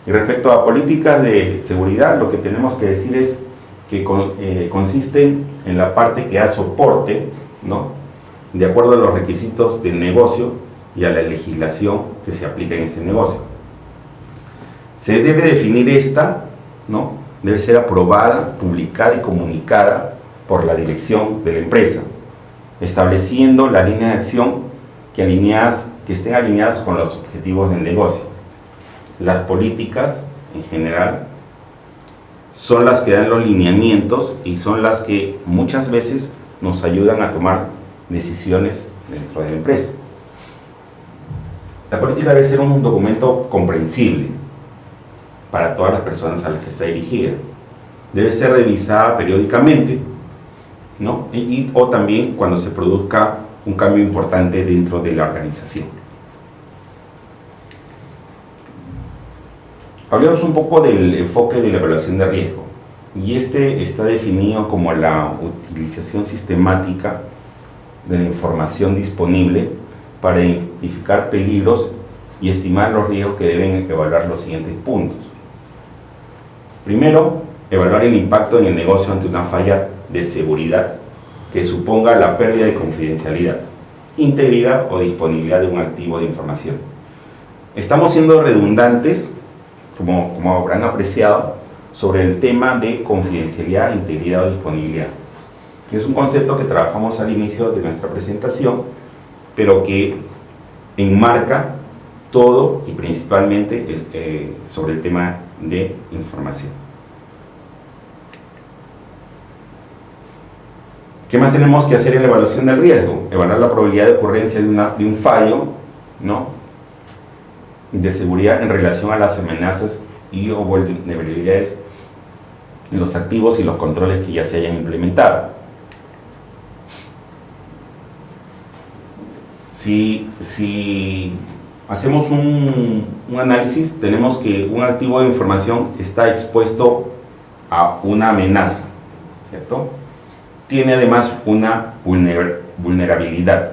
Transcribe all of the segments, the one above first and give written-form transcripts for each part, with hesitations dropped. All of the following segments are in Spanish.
Y respecto a políticas de seguridad, lo que tenemos que decir es que consisten en la parte que da soporte, ¿no?, de acuerdo a los requisitos del negocio y a la legislación que se aplica en ese negocio. Se debe definir esta, ¿no?, debe ser aprobada, publicada y comunicada por la dirección de la empresa, estableciendo las líneas de acción que estén alineadas con los objetivos del negocio. Las políticas, en general, son las que dan los lineamientos y son las que muchas veces nos ayudan a tomar decisiones dentro de la empresa. La política debe ser un documento comprensible para todas las personas a las que está dirigida. Debe ser revisada periódicamente, ¿no?, o también cuando se produzca un cambio importante dentro de la organización. Hablemos un poco del enfoque de la evaluación de riesgo, y este está definido como la utilización sistemática de la información disponible para identificar peligros y estimar los riesgos que deben evaluar los siguientes puntos. Primero, evaluar el impacto en el negocio ante una falla de seguridad que suponga la pérdida de confidencialidad, integridad o disponibilidad de un activo de información. Estamos siendo redundantes, como habrán apreciado, sobre el tema de confidencialidad, integridad o disponibilidad, que es un concepto que trabajamos al inicio de nuestra presentación, pero que enmarca todo y principalmente sobre el tema de información. ¿Qué más tenemos que hacer en la evaluación del riesgo? Evaluar la probabilidad de ocurrencia de un fallo, ¿no?, de seguridad en relación a las amenazas y o vulnerabilidades en los activos y los controles que ya se hayan implementado. Si hacemos un análisis, tenemos que un activo de información está expuesto a una amenaza, ¿cierto? Tiene además una vulnerabilidad.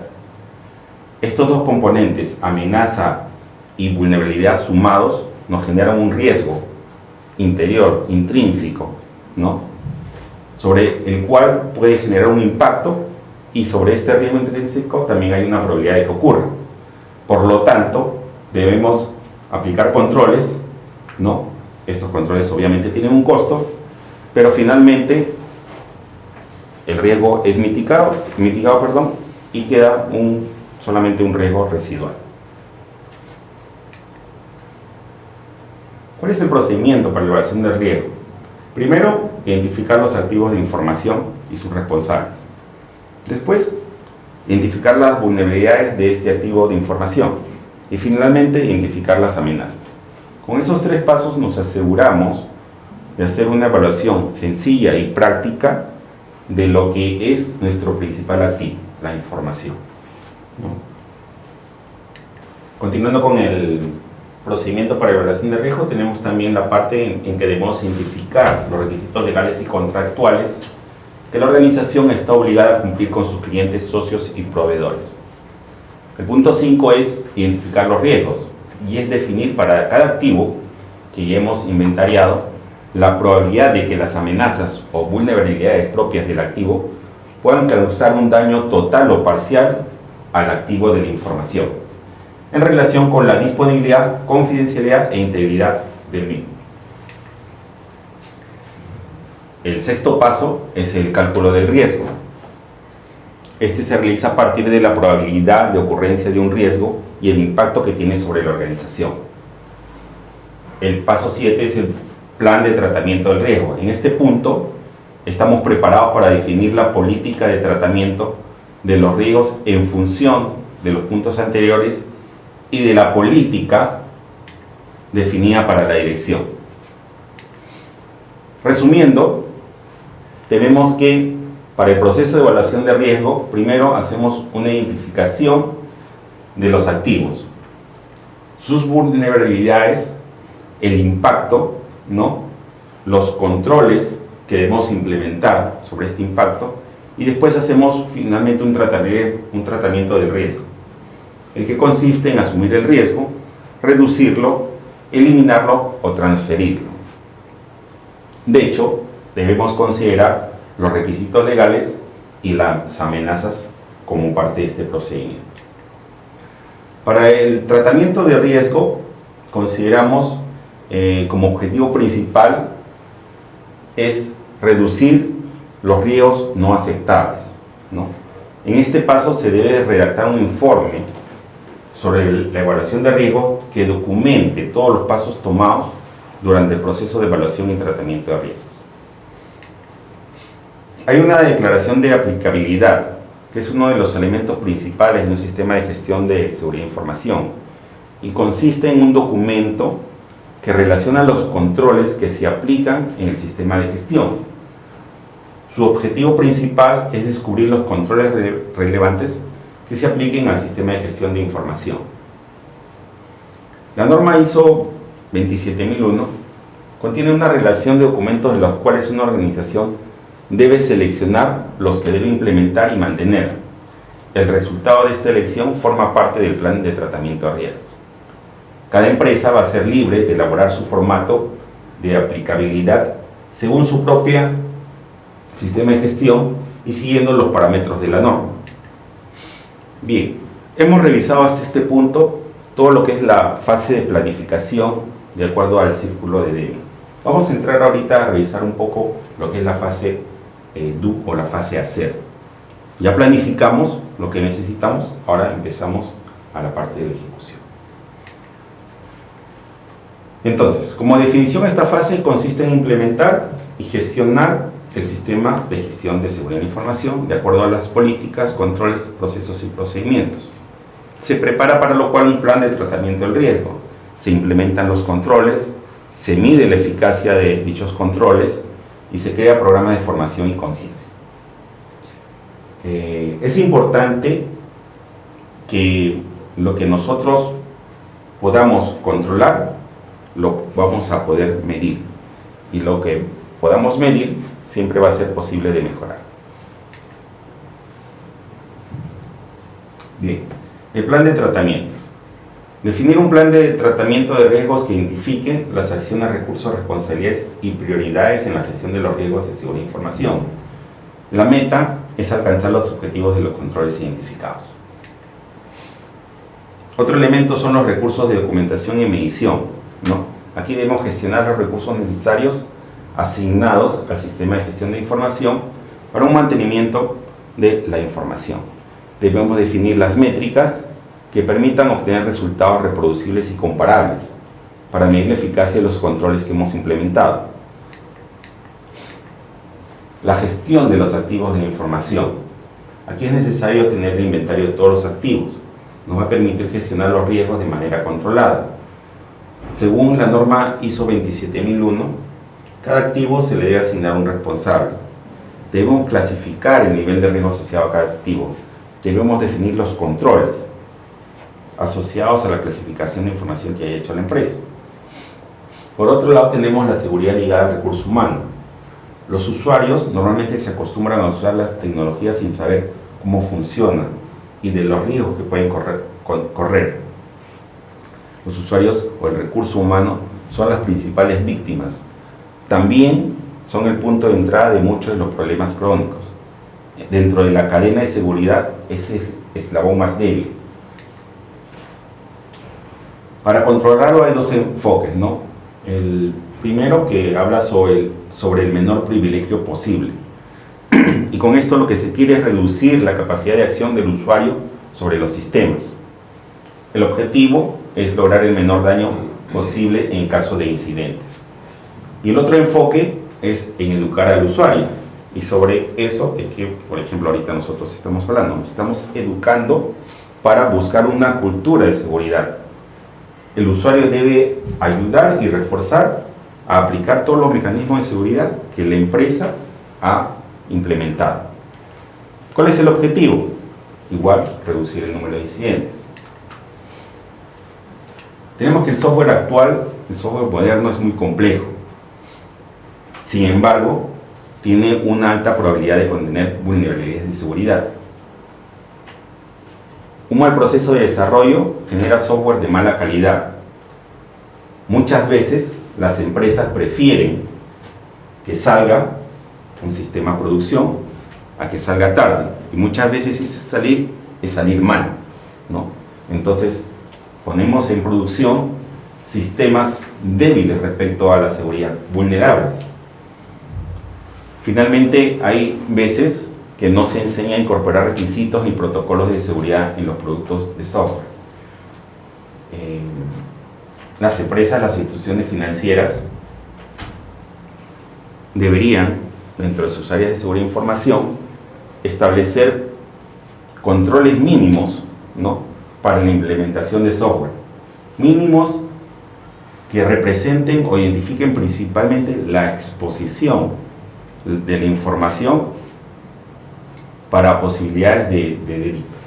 Estos dos componentes, amenaza y vulnerabilidad sumados, nos generan un riesgo interior, intrínseco, ¿no?, sobre el cual puede generar un impacto, y sobre este riesgo intrínseco también hay una probabilidad de que ocurra. Por lo tanto, debemos aplicar controles, ¿no? Estos controles obviamente tienen un costo, pero finalmente el riesgo es mitigado, y queda solamente un riesgo residual. ¿Cuál es el procedimiento para la evaluación del riesgo? Primero, identificar los activos de información y sus responsables. Después, identificar las vulnerabilidades de este activo de información. Y finalmente, identificar las amenazas. Con esos tres pasos nos aseguramos de hacer una evaluación sencilla y práctica de lo que es nuestro principal activo, la información, ¿no? Continuando con el procedimiento para evaluación de riesgo, tenemos también la parte en que debemos identificar los requisitos legales y contractuales que la organización está obligada a cumplir con sus clientes, socios y proveedores. El punto 5 es identificar los riesgos, y es definir para cada activo que ya hemos inventariado la probabilidad de que las amenazas o vulnerabilidades propias del activo puedan causar un daño total o parcial al activo de la información, en relación con la disponibilidad, confidencialidad e integridad del mismo. El sexto paso es el cálculo del riesgo. Este se realiza a partir de la probabilidad de ocurrencia de un riesgo y el impacto que tiene sobre la organización. El paso 7 es el plan de tratamiento del riesgo. En este punto estamos preparados para definir la política de tratamiento de los riesgos en función de los puntos anteriores y de la política definida para la dirección. Resumiendo, tenemos que para el proceso de evaluación de riesgo, primero hacemos una identificación de los activos, sus vulnerabilidades, el impacto, ¿no?, los controles que debemos implementar sobre este impacto, y después hacemos finalmente un tratamiento del riesgo, el que consiste en asumir el riesgo, reducirlo eliminarlo o transferirlo. De hecho, debemos considerar los requisitos legales y las amenazas como parte de este procedimiento. Para el tratamiento de riesgo, consideramos como objetivo principal es reducir los riesgos no aceptables, ¿no? En este paso se debe redactar un informe sobre la evaluación de riesgo que documente todos los pasos tomados durante el proceso de evaluación y tratamiento de riesgos. Hay una declaración de aplicabilidad, que es uno de los elementos principales de un sistema de gestión de seguridad de información, y consiste en un documento que relaciona los controles que se aplican en el sistema de gestión. Su objetivo principal es descubrir los controles relevantes que se apliquen al sistema de gestión de información. La norma ISO 27001 contiene una relación de documentos de los cuales una organización debe seleccionar los que debe implementar y mantener. El resultado de esta elección forma parte del plan de tratamiento de riesgos. Cada empresa va a ser libre de elaborar su formato de aplicabilidad según su propia sistema de gestión y siguiendo los parámetros de la norma. Bien, hemos revisado hasta este punto todo lo que es la fase de planificación de acuerdo al círculo de Deming. Vamos a entrar ahorita a revisar un poco lo que es la fase do o la fase hacer. Ya planificamos lo que necesitamos, ahora empezamos a la parte de la ejecución. Entonces, como definición, esta fase consiste en implementar y gestionar el sistema de gestión de seguridad de la información de acuerdo a las políticas, controles, procesos y procedimientos. Se prepara para lo cual un plan de tratamiento del riesgo. Se implementan los controles, se mide la eficacia de dichos controles y se crea programas de formación y conciencia. Es importante que lo que nosotros podamos controlar lo vamos a poder medir, y lo que podamos medir siempre va a ser posible de mejorar. Bien, el plan de tratamiento. Definir un plan de tratamiento de riesgos que identifique las acciones, recursos, responsabilidades y prioridades en la gestión de los riesgos de seguridad de información. La meta es alcanzar los objetivos de los controles identificados. Otro elemento son los recursos de documentación y medición, ¿no? Aquí debemos gestionar los recursos necesarios asignados al sistema de gestión de información para un mantenimiento de la información. Debemos definir las métricas que permitan obtener resultados reproducibles y comparables para medir la eficacia de los controles que hemos implementado. La gestión de los activos de la información. Aquí es necesario tener el inventario de todos los activos. Nos va a permitir gestionar los riesgos de manera controlada. Según la norma ISO 27001, cada activo se le debe asignar un responsable. Debemos clasificar el nivel de riesgo asociado a cada activo. Debemos definir los controles asociados a la clasificación de información que haya hecho la empresa. Por otro lado, tenemos la seguridad ligada al recurso humano. Los usuarios normalmente se acostumbran a usar las tecnologías sin saber cómo funcionan y de los riesgos que pueden correr. Los usuarios o el recurso humano son las principales víctimas. También son el punto de entrada de muchos de los problemas crónicos. Dentro de la cadena de seguridad, ese es el eslabón más débil. Para controlarlo hay dos enfoques, ¿no? El primero, que habla sobre el menor privilegio posible. Y con esto lo que se quiere es reducir la capacidad de acción del usuario sobre los sistemas. El objetivo es lograr el menor daño posible en caso de incidentes. Y el otro enfoque es en educar al usuario. Y sobre eso es que, por ejemplo, ahorita nosotros estamos hablando. Estamos educando para buscar una cultura de seguridad. El usuario debe ayudar y reforzar a aplicar todos los mecanismos de seguridad que la empresa ha implementado. ¿Cuál es el objetivo? Igual, reducir el número de incidentes. Tenemos que el software actual, el software moderno, es muy complejo. Sin embargo, tiene una alta probabilidad de contener vulnerabilidades de seguridad. Un mal proceso de desarrollo genera software de mala calidad. muchas veces las empresas prefieren que salga un sistema de producción a que salga tarde, y muchas veces ese salir mal, ¿no? Entonces ponemos en producción sistemas débiles respecto a la seguridad, vulnerables. Finalmente, hay veces que no se enseña a incorporar requisitos ni protocolos de seguridad en los productos de software. Las empresas, las instituciones financieras deberían, dentro de sus áreas de seguridad de información, establecer controles mínimos, ¿no?, para la implementación de software. Mínimos que representen o identifiquen principalmente la exposición de la información para posibilidades de delito.